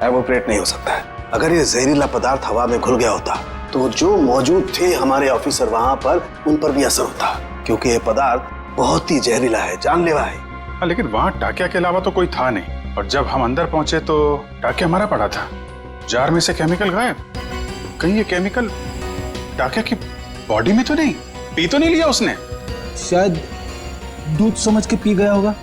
एवोपरेट नहीं हो सकता है। अगर ये जहरीला पदार्थ हवा में घुल गया होता तो जो मौजूद थे हमारे ऑफिसर वहां पर, उन पर भी असर होता, क्योंकि ये पदार्थ बहुत ही जहरीला है, जानलेवा है। लेकिन वहां टाकिया के अलावा तो कोई था नहीं, और जब हम अंदर पहुंचे तो टाकिया मरा पड़ा था। जार में से केमिकल गायब। कहीं ये केमिकल टाकिया की बॉडी में तो नहीं, पी तो नहीं लिया उसने? शायद दूध समझ के पी गया होगा।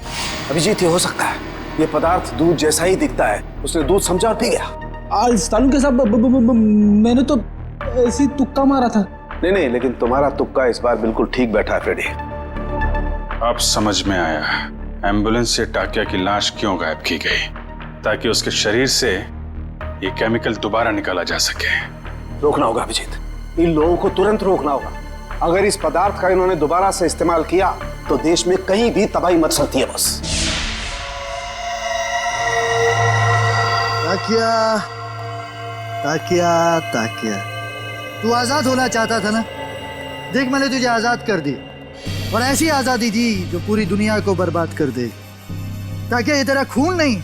अभिजीत, ये हो सकता है। ये पदार्थ दूध जैसा ही दिखता है, उसने दूध समझा और पी गया। सालू के साहब, मैंने तो ऐसी तुक्का मारा था। नहीं, लेकिन तुम्हारा तुक्का इस बार बिल्कुल ठीक बैठा है फ्रेडी। अब समझ में आया एम्बुलेंस से टाकिया की लाश क्यों गायब की गई, ताकि उसके शरीर से ये केमिकल दोबारा निकाला जा सके। रोकना होगा अभिजीत, इन लोगों को तुरंत रोकना होगा। अगर इस पदार्थ का इन्होंने दोबारा से इस्तेमाल किया तो देश में कहीं भी तबाही मच सकती है। बस ताकिया, ताकिया, ताकिया, तू आजाद होना चाहता था ना? देख, मैंने तुझे आजाद कर दिया, और ऐसी आजादी दी जो पूरी दुनिया को बर्बाद कर दे। ताकि ये तेरा खून नहीं,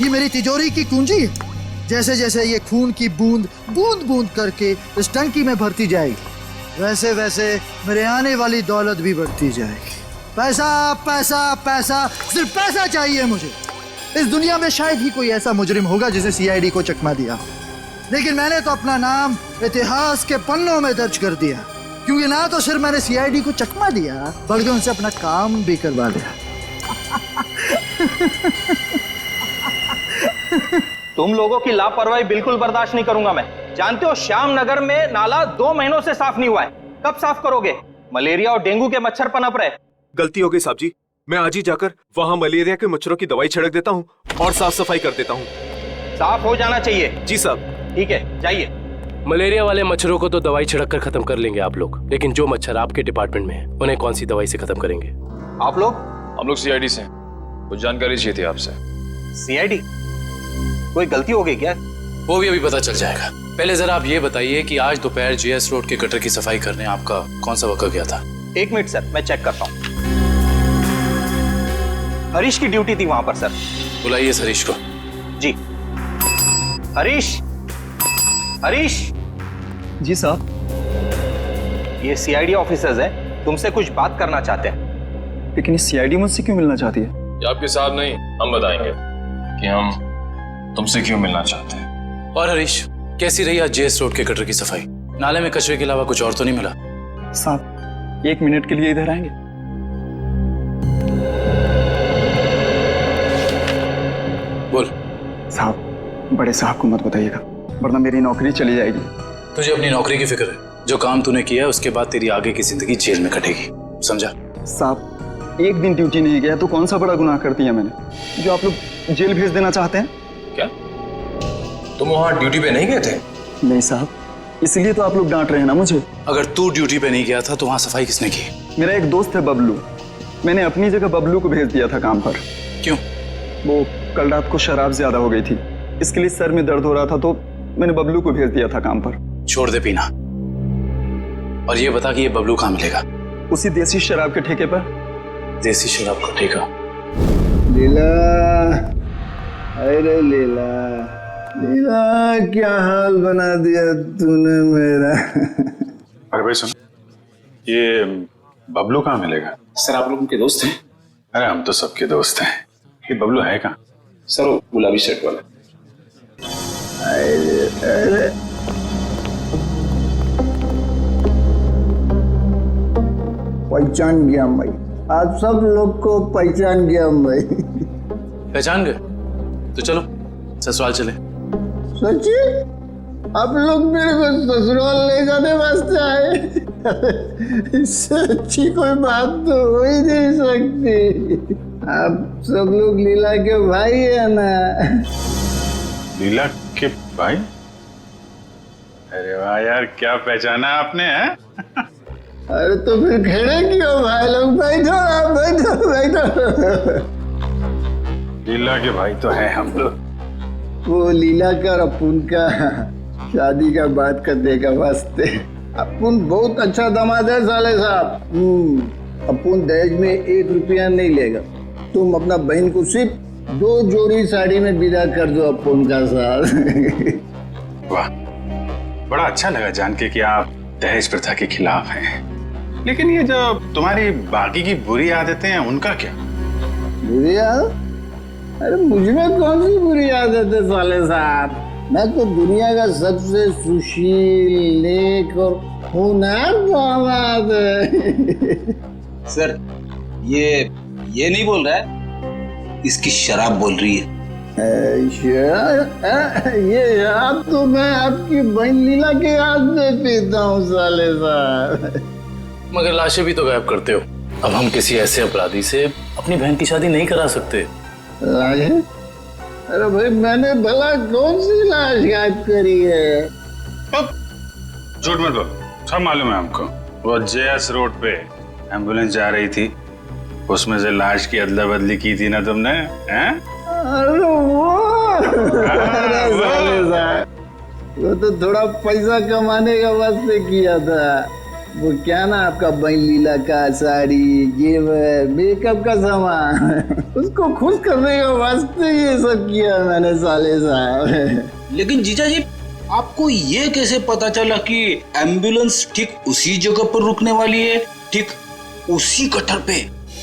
ये मेरी तिजोरी की कुंजी है। जैसे जैसे ये खून की बूंद बूंद बूंद करके इस टंकी में भरती जाएगी, वैसे वैसे मेरे आने वाली दौलत भी बढ़ती जाएगी। पैसा पैसा पैसा, सिर्फ पैसा चाहिए मुझे। इस दुनिया में शायद ही कोई ऐसा मुजरिम होगा जिसे सीआईडी को चकमा दिया, लेकिन मैंने तो अपना नाम इतिहास के पन्नों में दर्ज कर दिया, क्योंकि ना तो सिर्फ मैंने सीआईडी को चकमा दिया, बल्कि उनसे अपना काम भी करवा लिया। तुम लोगों की लापरवाही बिल्कुल बर्दाश्त नहीं करूंगा मैं। जानते हो, श्याम नगर में नाला 2 महीनों से साफ नहीं हुआ है। कब साफ करोगे? मलेरिया और डेंगू के मच्छर पनप रहे। गलती हो गई साहब जी, मैं आज ही जाकर वहाँ मलेरिया के मच्छरों की दवाई छिड़क देता हूँ और साफ सफाई कर देता हूँ। साफ हो जाना चाहिए। जी साहब। ठीक है, जाइए। मलेरिया वाले मच्छरों को तो दवाई छिड़क कर खत्म कर लेंगे आप लोग, लेकिन जो मच्छर आपके डिपार्टमेंट में है उन्हें कौन सी दवाई से खत्म करेंगे? आप लोग? हम लोग सीआईडी से, कुछ जानकारी चाहिए थी आपसे। सीआईडी? कोई गलती हो गई क्या? वो भी अभी पता चल जाएगा। पहले जरा आप ये बताइए कि आज दोपहर जेएस रोड के गटर की सफाई करने आपका कौन सा वक्त गया था? 1 मिनट सर, मैं चेक करता हूँ। हरीश की ड्यूटी थी वहां पर सर। बुलाइए इस हरीश को। जी। हरीश, हरीश। जी साहब। ये सीआईडी ऑफिसर्स हैं, तुमसे कुछ बात करना चाहते हैं। लेकिन ये सीआईडी मुझसे क्यों मिलना चाहती है? ये आपके साहब नहीं, हम बताएंगे कि हम तुमसे क्यों मिलना चाहते हैं। और हरीश, कैसी रही आज जेएस रोड के गटर की सफाई? नाले में कचरे के अलावा कुछ और तो नहीं मिला? साहब, 1 मिनट के लिए इधर आएंगे? बोल। साहब, बड़े साहब को मत बताइएगा, वरना मेरी नौकरी चली जाएगी। तुझे अपनी नौकरी की फिक्र है? जो काम तूने किया है उसके बाद तेरी आगे की जिंदगी जेल में कटेगी, समझा? साहब, 1 दिन ड्यूटी नहीं गया तो कौन सा बड़ा गुनाह कर दिया मैंने जो आप लोग जेल भेज देना चाहते हैं? क्या तुम वहां ड्यूटी पे नहीं गए थे? नहीं साहब, इसलिए तो आप लोग डांट रहे हैं ना मुझे। अगर तू ड्यूटी पे नहीं गया था तो वहां सफाई किसने की? मेरा एक दोस्त है बबलू, मैंने अपनी जगह बबलू को भेज दिया था काम पर। क्यों? वो कल रात को शराब ज्यादा हो गई थी, इसके लिए सर में दर्द हो रहा था, तो मैंने बबलू को भेज दिया था काम पर। छोड़ दे पीना और ये बता कि ये बबलू कहाँ मिलेगा? उसी देसी शराब के ठेके पर। देसी शराब का ठेका? लीला, अरे लीला, लीला क्या हाल बना दिया तूने मेरा। अरे भाई सुन, ये बबलू कहाँ मिलेगा? सर आप लोग उनके दोस्त हैं? अरे हम तो सबके दोस्त हैं। ये बबलू है कहाँ? सर वो गुलाबी शर्ट वाला। अरे पहचान गया मैं, आप सब लोग को पहचान गया मैं। पहचान गए? तो चलो ससुराल चले। सच्ची? आप लोग मेरे को ससुराल ले जाने वास्ते आए? इससे अच्छी कोई बात तो हो ही नहीं सकती। आप सब लोग लीला के भाई है ना? लीला के भाई? अरे वाह यार, क्या पहचाना आपने है? अरे तो फिर खड़े क्यों भाई लोग? बैठो बैठो बैठो। लीला के भाई तो है हम लोग। वो लीला का और अपुन का शादी का बात करने का वास्ते। अपुन बहुत अच्छा दामाद है साले साहब। अपुन दहेज में 1 रुपया नहीं लेगा। तुम अपना बहन को सिर्फ 2 जोड़ी साड़ी में विदा कर दो अपुन का साथ। वाह, बड़ा अच्छा लगा जान के कि आप दहेज प्रथा के खिलाफ हैं। लेकिन ये जो तुम्हारी बाकी की बुरी आदतें हैं उनका क्या? बुरी आदत? अरे मुझमें कौन सी बुरी आदत है साले साहब? मैं तो दुनिया का सबसे सुशील, नेक और होनहार दामाद है। सर ये नहीं बोल रहा है, इसकी शराब बोल रही है। ये शराब तो मैं आपकी बहन लीला के हाथ में पीता हूँ साले साहब। मगर लाशें भी तो गायब करते हो। अब हम किसी ऐसे अपराधी से अपनी बहन की शादी नहीं करा सकते। लाशें? अरे भाई मैंने भला कौन सी लाश गायब करी है? अब झूठ मत बोल, सब मालूम है हमको। वो जेएस रोड पे एम्बुलेंस जा रही थी, उसमें से लाश की अदला बदली की थी ना तुमने, हैं? अरे वो तो थोड़ा पैसा कमाने का वास्ते किया था। वो क्या ना आपका बहन लीला का साड़ी, जेवर, मेकअप का सामान, उसको खुश करने का वास्ते ये सब किया मैंने साले साहब। लेकिन जीजा जी, आपको ये कैसे पता चला कि एम्बुलेंस ठीक उसी जगह पर रुकने वाली है, ठीक उसी गटर पे?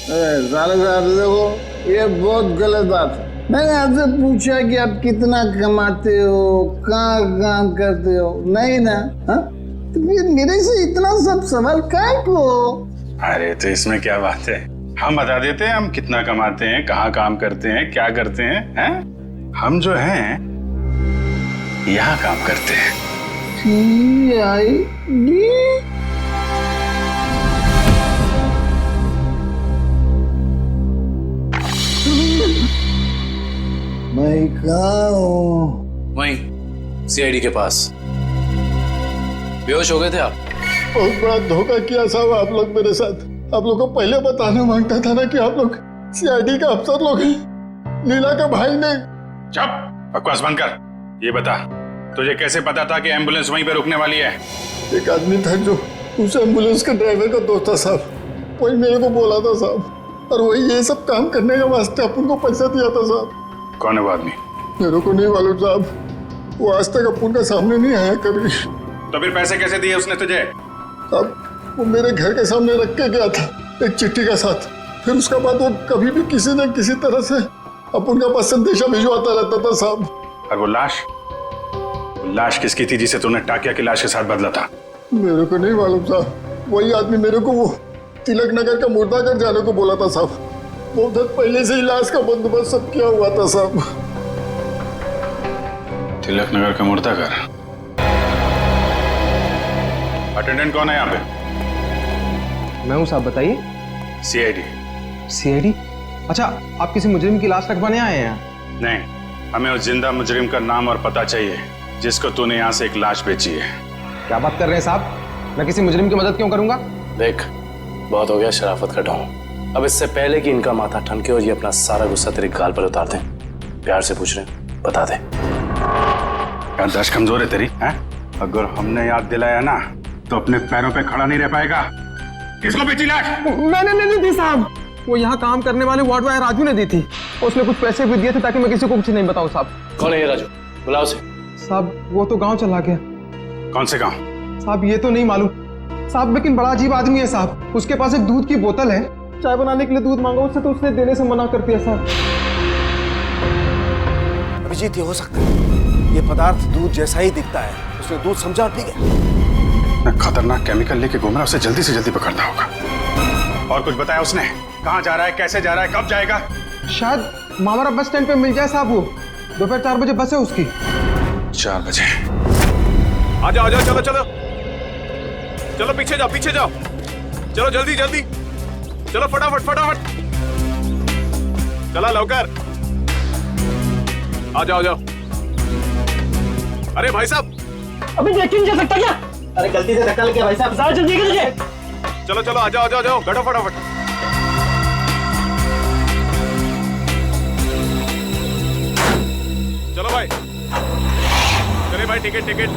साले साहब देखो, ये बहुत गलत बात है। मैंने आपसे पूछा कि आप कितना कमाते हो, कहाँ काम करते हो, नहीं ना? हा? तो फिर मेरे से इतना सब सवाल काहे को? अरे तो इसमें क्या बात है, हम बता देते हैं हम कितना कमाते हैं, कहाँ काम करते हैं, क्या करते हैं? हम जो हैं यहाँ काम करते हैं। CID? मैं कहाँ हूँ? वहीं सीआईडी के पास। बेहोश हो गए थे आप? बहुत बड़ा धोखा किया साहब आप लोग मेरे साथ। आप लोग को पहले बताना मांगता था ना कि आप लोग सीआईडी का अफसर लोग हैं। लीला का भाई ने। चुप, बकवास बंद कर। ये बता, तुझे कैसे पता था कि एम्बुलेंस वहीं पे रुकने वाली है? एक आदमी था जो उस एम्बुलेंस के ड्राइवर का दोस्त था साहब, वही मेरे को बोला था साहब, और वही ये सब काम करने के वास्ते अपन को पैसा दिया था साहब। कौन है वो आदमी? मेरे को नहीं मालूम साहब, वो आज तक अपन का सामने नहीं आया कभी। तो फिर पैसे कैसे दिए उसने तुझे? साहब वो मेरे घर के सामने रख के गया था एक चिट्ठी के साथ। फिर उसके बाद वो कभी भी किसी न किसी तरह से अपन का पास संदेशा भिजवाता रहता था साहब। और वो लाश किसकी थी जिसे तूने टाकिया की लाश के साथ बदला था? मेरे को नहीं मालूम साहब, वही आदमी मेरे को वो तिलक नगर का मुर्दाघर जाने को बोला था साहब। बहुत दिन पहले से ही लाश का बंदोबस्त सब किया हुआ था साहब। तिलक नगर का मुर्दाघर? अटेंडेंट कौन है यहाँ पे? मैं हूँ साहब, बताइए। सीआईडी? अच्छा, आप किसी मुजरिम की लाश रखवाने आए हैं? नहीं, हमें उस जिंदा मुजरिम का नाम और पता चाहिए जिसको तूने यहाँ से एक लाश बेची है। क्या बात कर रहे हैं साहब? मैं किसी मुजरिम की मदद क्यों करूंगा? देख, बहुत हो गया शराफत का ढोंग। अब इससे पहले कि इनका माथा ठनके और ये अपना सारा गुस्सा तेरे गाल पर उतार दें, प्यार से पूछ रहे हैं, बता दे। याददाश्त कमजोर है तेरी, हैं? अगर हमने याद दिलाया ना तो अपने पैरों पे खड़ा नहीं रह पाएगा। किसको बेची लाश? मैंने नहीं दी साहब, वो यहाँ काम करने वाले वार्ड बॉय राजू ने दी थी। उसने कुछ पैसे भी दिए थे ताकि मैं किसी को कुछ नहीं बताऊं साहब। कौन है ये राजू? बुलाओ उसे। साहब वो तो गांव चला गया। कौन से गांव? साहब ये तो नहीं मालूम साहब, लेकिन बड़ा अजीब आदमी है साहब। उसके पास एक दूध की बोतल है, चाय बनाने के लिए दूध मांगा उससे तो उसने देने से मना कर दिया साहब। अभिजीत, ये हो सकता है ये पदार्थ दूध जैसा ही दिखता है, उसने दूध समझा पी गया। खतरनाक केमिकल लेके घूम रहा, उसे जल्दी से जल्दी पकड़ना होगा। और कुछ बताया उसने? कहाँ जा रहा है, कैसे जा रहा है, कब जाएगा? शायद मावरा बस स्टैंड पे मिल जाए साहब। वो दोपहर 4 बजे बस है उसकी। 4 बजे? आ जाओ, चलो चलो चलो, पीछे जाओ, पीछे जाओ, चलो जल्दी जल्दी, चलो फटाफट फटाफट, चला लवकर, आ जाओ जाओ। अरे भाई साहब, अभी देख नहीं जा सकता क्या? अरे गलती से धक्का लग गया भाई साहब, ज्यादा जल्दी है तुझे। चलो चलो, आ जाओ, जाओ बैठो फटाफट। चलो भाई, चले भाई, टिकट टिकट,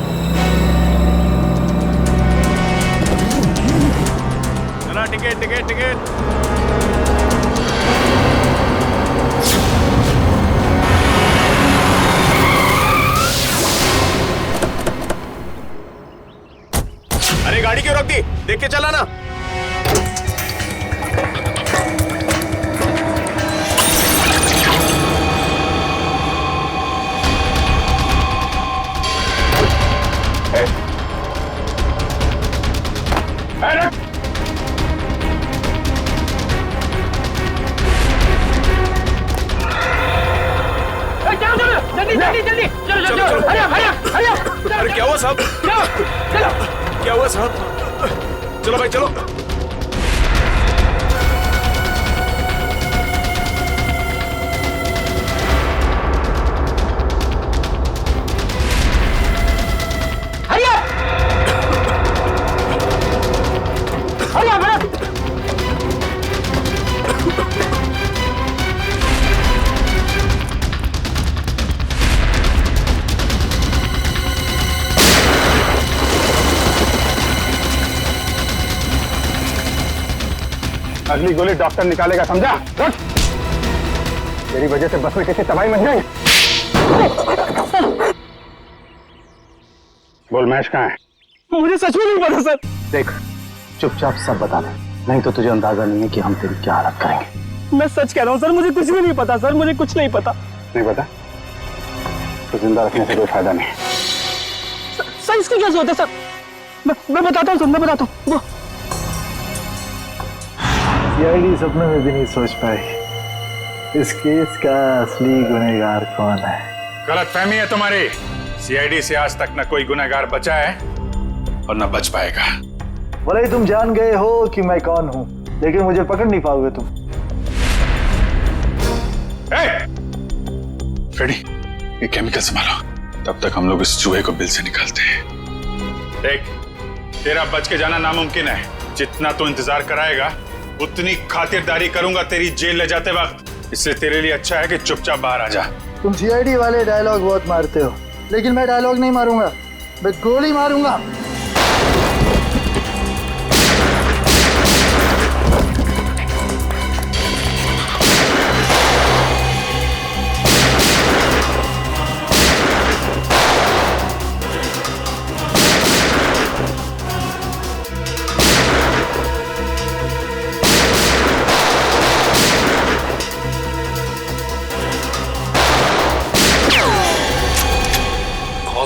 चला टिकट टिकट टिकट। अरे गाड़ी क्यों रख दी? देख के चला ना। अरे क्या हुआ साहब? क्या हुआ साहब? चलो भाई चलो। अगली गोली डॉक्टर निकालेगा, समझा? रुक! तेरी वजह से बस में किसी तबाही मच गई। बोल, महेश कहाँ है? मुझे सच में नहीं पता सर। देख, चुपचाप सब बता दे, नहीं तो तुझे अंदाजा नहीं है कि हम तेरी क्या हालत करेंगे। मैं सच कह रहा हूँ सर, मुझे कुछ भी नहीं पता सर, मुझे कुछ नहीं पता। नहीं पता तो जिंदा रखने से कोई फायदा नहीं। सर इसकी क्या जरूरत है सर? मैं बताता हूँ सर, मैं बताता हूँ। सीआईडी सपने में भी नहीं सोच पाई इस केस का असली गुनहगार कौन है। गलतफहमी है तुम्हारी। सीआईडी से आज तक न कोई गुनहगार बचा है और न बच पाएगा। भले ही तुम जान गए हो कि मैं कौन हूं, लेकिन मुझे पकड़ नहीं पाओगे तुम। फ्रेडी, ये केमिकल संभालो, तब तक हम लोग इस चूहे को बिल से निकालते हैं। देख, तेरा बच के जाना नामुमकिन है। जितना तू इंतजार कराएगा उतनी खातिरदारी करूंगा तेरी जेल ले जाते वक्त। इसलिए तेरे लिए अच्छा है कि चुपचाप बाहर आ जा। तुम सीआईडी वाले डायलॉग बहुत मारते हो, लेकिन मैं डायलॉग नहीं मारूंगा, मैं गोली मारूंगा।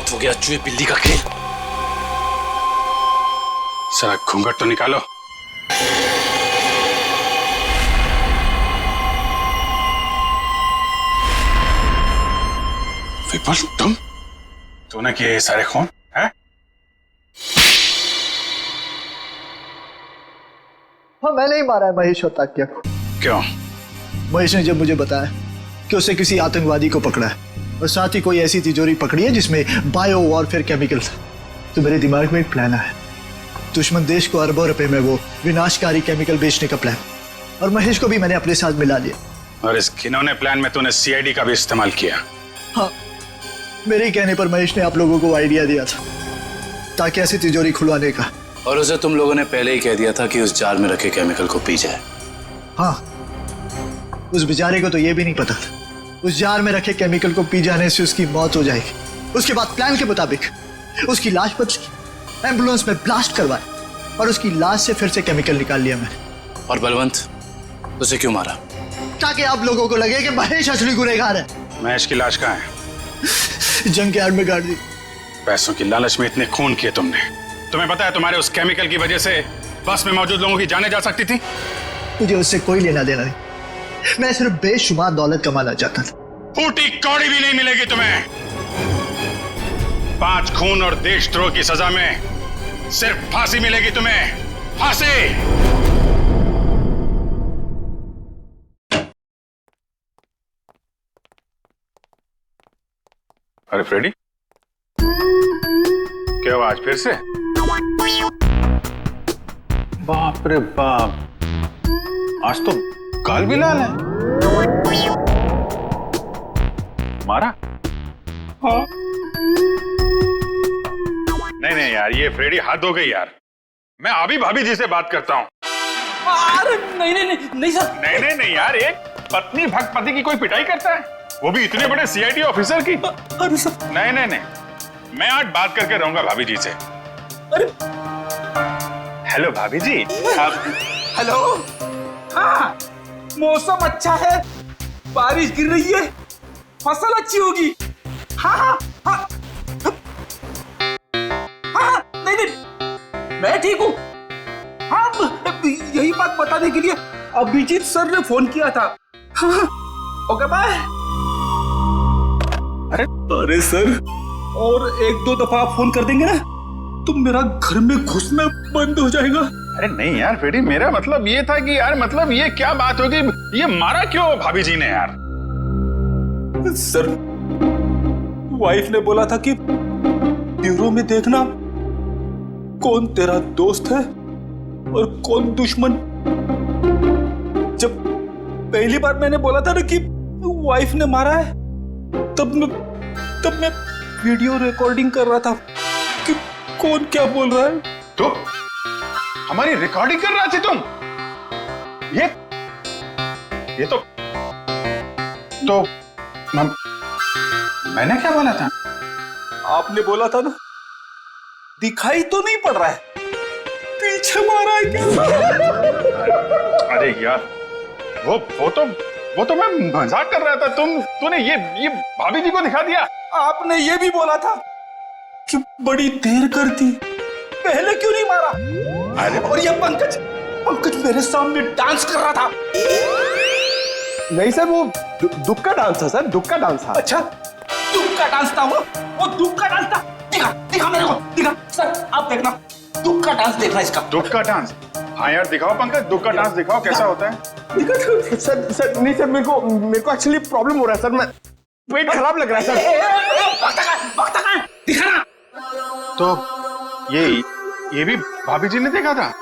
हो गया चूहे बिल्ली का खेल। सारा घूंघट तो निकालो। विपुल, तूने किए ये सारे खून है? हाँ, मैंने ही मारा है महेश और ताकिया को। क्यों? महेश ने जब मुझे बताया कि उसे किसी आतंकवादी को पकड़ा है और साथ ही कोई ऐसी तिजोरी पकड़ी है जिसमें बायो वॉरफेयर केमिकल था, तो मेरे दिमाग में एक प्लान आया। दुश्मन देश को अरबों रुपए में वो विनाशकारी केमिकल बेचने का प्लान। और महेश को भी मैंने अपने साथ मिला लिया। और इस घिनौने प्लान में तूने सीआईडी का भी इस्तेमाल किया। हाँ, मेरे ही कहने पर महेश ने आप लोगों को आइडिया दिया था ताकि ऐसी तिजोरी खुलवाने का। और उसे तुम लोगों ने पहले ही कह दिया था कि उस जार में रखे केमिकल को पी जाए। हाँ, उस बेचारे को तो यह भी नहीं पता था उस जार में रखे केमिकल को पी जाने से उसकी मौत हो जाएगी। उसके बाद प्लान के मुताबिक उसकी लाश बदली, एम्बुलेंस में ब्लास्ट करवाया और उसकी लाश से फिर से केमिकल निकाल लिया मैंने। और बलवंत, उसे क्यों मारा? ताकि आप लोगों को लगे कि महेश असली गुनहगार है। महेश की लाश कहाँ है? जंग यार्ड में गाड़ दी। पैसों की लालच में इतने खून किए तुमने। तुम्हें पता है तुम्हारे उस केमिकल की वजह से बस में मौजूद लोगों की जानें जा सकती थी। मुझे उससे कोई लेना देना नहीं, मैं सिर्फ बेशुमार दौलत कमाना चाहता था। फूटी कौड़ी भी नहीं मिलेगी तुम्हें। 5 खून और देशद्रोह की सजा में सिर्फ फांसी मिलेगी तुम्हें, फांसी। अरे फ्रेडी, क्या हुआ आज फिर से? बाप रे बाप, आज तो गाल भी लाल है। मारा? हाँ। नहीं यार, ये फ्रेडी हद हो गई यार। मैं अभी भाभी जी से बात करता हूँ। अरे नहीं सर। नहीं यार, एक पत्नी भक्त पति की कोई पिटाई करता है, वो भी इतने बड़े सीआईडी ऑफिसर की? अरे सर। नहीं, मैं आज बात करके रहूंगा भाभी जी से। अरे हेलो भाभी जी। हेलो। हाँ, मौसम अच्छा है, बारिश गिर रही है, फसल अच्छी होगी। हाँ, नहीं, मैं ठीक हूँ। हाँ, यही बात बताने के लिए अभिजीत सर ने फोन किया था। हाँ, ओके बाय। अरे सर, और 1-2 दफा आप फोन कर देंगे ना तो मेरा घर में घुसना बंद हो जाएगा। अरे नहीं यार फ्रेडी, मेरा मतलब ये था कि यार, मतलब ये क्या बात होगी, ये मारा क्यों भाभी जी ने यार? सर, वाइफ ने बोला था कि ब्यूरो में देखना कौन तेरा दोस्त है और कौन दुश्मन। जब पहली बार मैंने बोला था ना कि वाइफ ने मारा है, तब मैं वीडियो रिकॉर्डिंग कर रहा था कि कौन क्या बोल रहा है। तो हमारी रिकॉर्डिंग कर रहा थी तुम? ये तो मैंने क्या बोला था? आपने बोला था ना, दिखाई तो नहीं पड़ रहा है, पीछे मारा है क्या? अरे यार, वो तो मैं मजाक कर रहा था। तूने ये भाभी जी को दिखा दिया। आपने ये भी बोला था कि बड़ी देर कर दी, पहले क्यों नहीं मारा? अरे और ये पंकज मेरे सामने डांस कर रहा था। नहीं सर, वो दुख का डांस था सर, दुख का डांस था। अच्छा, दुख का डांस था वो दुख का डांस था। दिखा मेरे को, दिखा सर, आप देखना, दुख का डांस देखना इसका। दुख का डांस? हाँ यार, दिखाओ पंकज, दुख का डांस दिखाओ, कैसा होता है? सर नहीं सर, मेरे को एक्चुअली प्रॉब्लम हो रहा है सर, मैं पेट खराब लग रहा है सर। दिखा ना। तो ये भी भाभी जी ने देखा था?